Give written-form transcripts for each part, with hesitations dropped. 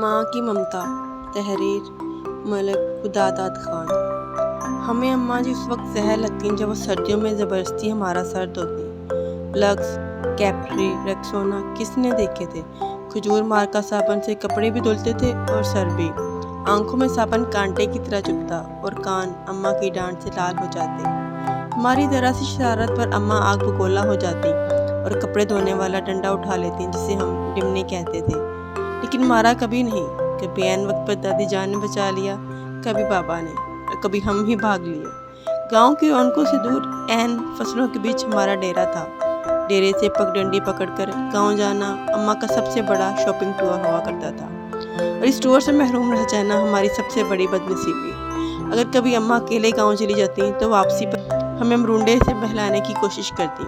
ماں کی ممتا، تحریر ملک خداداد خان۔ ہمیں اماں جی اس وقت زہر لگتی ہیں جب وہ سردیوں میں زبردستی ہمارا سر دھوتی ہیں۔ لکس، کیپری، ریکسونا کس نے دیکھے تھے؟ کھجور مارکا صابن سے کپڑے بھی دھلتے تھے اور سر بھی۔ آنکھوں میں صابن کانٹے کی طرح چبھتا اور کان اماں کی ڈانٹ سے لال ہو جاتے۔ ہماری ذرا سی شرارت پر اماں آگ بگولا ہو جاتی اور کپڑے دھونے والا ڈنڈا اٹھا لیتی جسے ہم ڈمنی کہتے تھے، لیکن مارا کبھی نہیں۔ کبھی عین وقت پر دادی جان نے بچا لیا، کبھی بابا نے، اور کبھی ہم ہی بھاگ لیے۔ گاؤں کی رونقوں سے دور عین فصلوں کے بیچ ہمارا ڈیرا تھا۔ ڈیرے سے پگ ڈنڈی پکڑ کر گاؤں جانا اماں کا سب سے بڑا شاپنگ ٹور ہوا کرتا تھا، اور اس ٹور سے محروم رہ جانا ہماری سب سے بڑی بدنصیبی۔ اگر کبھی اماں اکیلے گاؤں چلی جاتی تو واپسی پر ہمیں مرونڈے سے بہلانے کی کوشش کرتی۔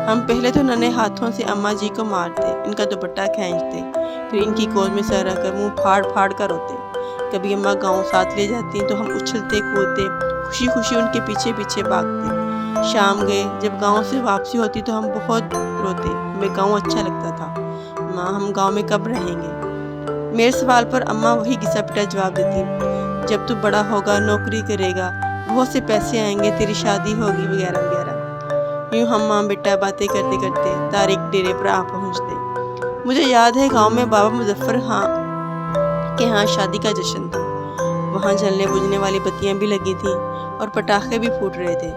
ہم پہلے تو ننھے ہاتھوں سے اماں جی کو مارتے، ان کا دوپٹہ کھینچتے، پھر ان کی گود میں سر رکھ کر منہ پھاڑ پھاڑ کر روتے۔ کبھی اماں گاؤں ساتھ لے جاتی تو ہم اچھلتے کودتے خوشی خوشی ان کے پیچھے پیچھے بھاگتے۔ شام گئے جب گاؤں سے واپسی ہوتی تو ہم بہت روتے، ہمیں گاؤں اچھا لگتا تھا، ماں ہم گاؤں میں کب رہیں گے؟ میرے سوال پر اماں وہی گھسا پٹا جواب دیتی، جب تو بڑا ہوگا نوکری کرے گا، بہت سے پیسے آئیں گے، تیری شادی ہوگی وغیرہ وغیرہ۔ یوں ہم ماں بیٹا باتیں کرتے کرتے طارق ڈیرے پر آ پہنچتے۔ مجھے یاد ہے گاؤں میں بابا مظفر کے ہاں شادی کا جشن تھا۔ وہاں جلنے بجھنے والی بتیاں بھی لگی تھیں اور پٹاخے بھی پھوٹ رہے تھے۔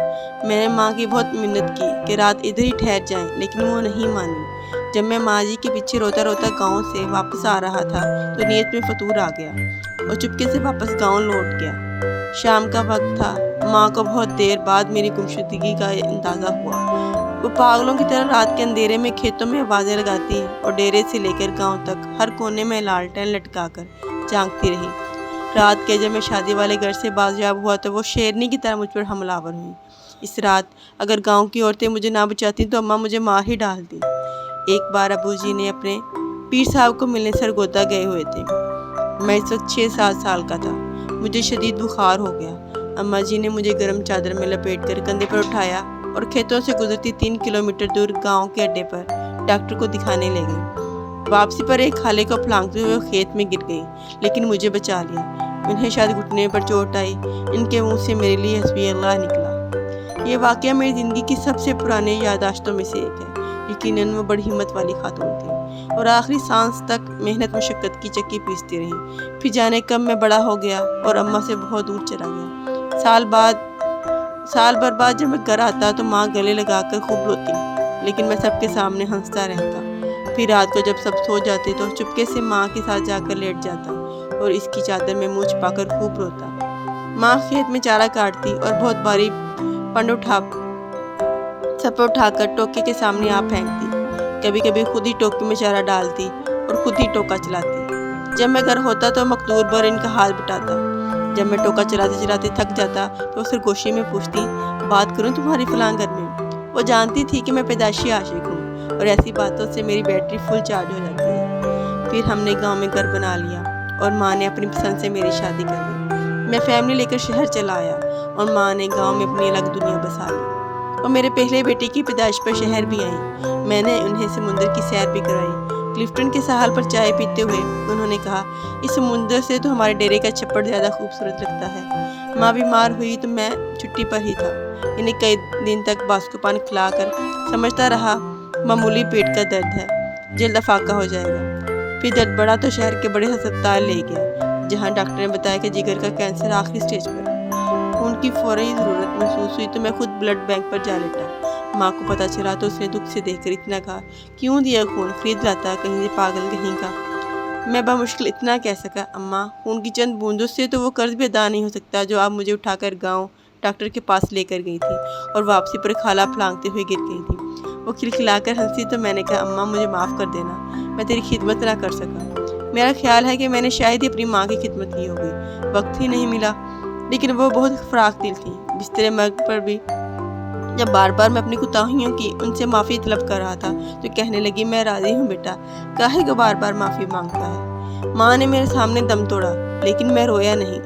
میں نے ماں کی بہت منت کی کہ رات ادھر ہی ٹھہر جائیں، لیکن وہ نہیں مانی۔ جب میں ماں جی کے پیچھے روتا روتا گاؤں سے واپس آ رہا تھا تو نیت میں فطور آ گیا اور چپکے سے واپس گاؤں لوٹ گیا۔ شام کا وقت تھا، ماں کو بہت دیر بعد میری گمشدگی کا اندازہ ہوا۔ وہ پاگلوں کی طرح رات کے اندھیرے میں کھیتوں میں آوازیں لگاتی اور ڈیرے سے لے کر گاؤں تک ہر کونے میں لالٹین لٹکا کر جھانکتی رہی۔ رات کے جب میں شادی والے گھر سے بازیاب ہوا تو وہ شیرنی کی طرح مجھ پر حملہ آور ہوئی۔ اس رات اگر گاؤں کی عورتیں مجھے نہ بچاتی تو اماں مجھے مار ہی ڈالتی۔ ایک بار ابو جی نے اپنے پیر صاحب کو ملنے سرگودا گئے ہوئے تھے۔ میں اس وقت 6-7 سال کا تھا۔ مجھے شدید بخار ہو گیا۔ اماں جی نے مجھے گرم چادر میں لپیٹ کر کندھے پر اٹھایا اور کھیتوں سے گزرتی 3 کلومیٹر دور گاؤں کے اڈے پر ڈاکٹر کو دکھانے لے گئی۔ واپسی پر ایک خالے کو پھلانگتے ہوئے کھیت میں گر گئی، لیکن مجھے بچا لیا۔ انہیں شاید گھٹنے پر چوٹ آئی، ان کے منہ سے میرے لیے حسبی اللہ نکلا۔ یہ واقعہ میری زندگی کی سب سے پرانی یادداشتوں میں سے ایک ہے۔ یقیناً وہ بڑی ہمت والی خاتون تھی اور آخری سانس تک محنت مشقت کی چکی پیستی رہی۔ پھر جانے کب میں بڑا ہو گیا اور اماں سے بہت دور چلا گیا۔ سال بھر بعد جب میں گھر آتا تو ماں گلے لگا کر خوب روتی، لیکن میں سب کے سامنے ہنستا رہتا۔ پھر رات کو جب سب سو جاتے تو چپکے سے ماں کے ساتھ جا کر لیٹ جاتا اور اس کی چادر میں منہ چھپا کر خوب روتا۔ ماں کھیت میں چارہ کاٹتی اور بہت بھاری پنڈ سب اٹھا کر ٹوکے کے سامنے آ پھینکتی۔ کبھی کبھی خود ہی ٹوکے میں چارہ ڈالتی اور خود ہی ٹوکا چلاتی۔ جب میں گھر ہوتا تو مقدور بھر ان کا حال بٹاتا۔ جب میں ٹوکا چلاتے چلاتے تھک جاتا تو سرگوشی میں پوچھتی، بات کروں تمہاری فلاں گھر میں؟ وہ جانتی تھی کہ میں پیدائشی عاشق ہوں اور ایسی باتوں سے میری بیٹری فل چارج ہو جاتی ہے۔ پھر ہم نے گاؤں میں گھر بنا لیا اور ماں نے اپنی پسند سے میری شادی کر دی۔ میں فیملی لے کر شہر چلا آیا اور ماں نے گاؤں میں اپنی الگ دنیا بسا لی۔ اور میرے پہلے بیٹے کی پیدائش پر شہر بھی آئیں۔ میں نے انہیں سمندر کی سیر بھی کرائی۔ کلفٹن کے ساحل پر چائے پیتے ہوئے انہوں نے کہا، اس سمندر سے تو ہمارے ڈیرے کا چھپڑ زیادہ خوبصورت لگتا ہے۔ ماں بیمار ہوئی تو میں چھٹی پر ہی تھا۔ انہیں کئی دن تک باسکوپان کھلا کر سمجھتا رہا معمولی پیٹ کا درد ہے، جلد افاقہ ہو جائے گا۔ پھر درد بڑھا تو شہر کے بڑے ہسپتال لے گیا، جہاں ڈاکٹر نے بتایا کہ جگر کا کینسر آخری سٹیج پر ہے۔ خون کی فوری ضرورت محسوس ہوئی تو میں خود بلڈ بینک پر جا لیٹا۔ ماں کو پتہ چلا تو اس نے دکھ سے دیکھ کر اتنا کہا، کیوں دیا خون؟ خرید لاتا کہیں سے، پاگل کہیں کا۔ میں بمشکل اتنا کہہ سکا، اماں خون کی چند بوندوں سے تو وہ قرض بھی ادا نہیں ہو سکتا جو آپ مجھے اٹھا کر گاؤں ڈاکٹر کے پاس لے کر گئی تھی اور واپسی پر کھالا پھلانگتے ہوئے گر گئی تھی۔ وہ کھلکھلا کر ہنسی تو میں نے کہا، اماں مجھے معاف کر دینا، میں تیری خدمت نہ کر سکا۔ میرا خیال ہے کہ میں نے شاید ہی اپنی ماں کی خدمت کی ہوگی، وقت ہی نہیں ملا۔ لیکن وہ بہت فراخ دل تھی۔ بستر مرگ پر بھی جب بار بار میں اپنی کوتاہیوں کی ان سے معافی طلب کر رہا تھا تو کہنے لگی، میں راضی ہوں بیٹا، کاہے کو بار بار معافی مانگتا ہے۔ ماں نے میرے سامنے دم توڑا، لیکن میں رویا نہیں۔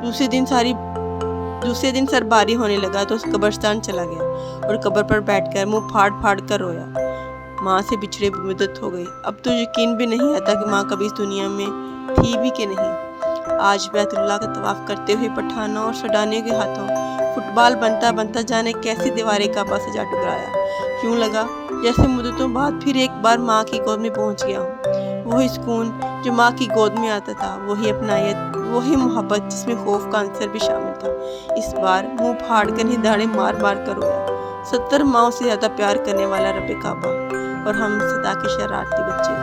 دوسرے دن سر بھاری ہونے لگا تو قبرستان چلا گیا اور قبر پر بیٹھ کر منہ پھاڑ پھاڑ کر رویا۔ ماں سے بچھڑے مدت ہو گئی، اب تو یقین بھی نہیں آتا کہ ماں کبھی اس دنیا میں تھی بھی کہ نہیں۔ آج بیت اللہ کا طواف کرتے ہوئے پٹھانوں اور سڈانیوں کے ہاتھوں فٹ بال بنتا بنتا جانے کیسی دیواریں کعبہ سے جا ٹکرایا۔ یوں لگا جیسے مدتوں بعد پھر ایک بار ماں کی گود میں پہنچ گیا ہوں۔ وہی سکون جو ماں کی گود میں آتا تھا، وہی اپنائیت، وہی محبت جس میں خوف کا عنصر بھی شامل تھا۔ اس بار منہ پھاڑ کر نہیں داڑیں مار مار کر رویا۔ 70 ماؤں سے زیادہ پیار کرنے والا رب کعبہ اور ہم صدا کے شرارتی بچے۔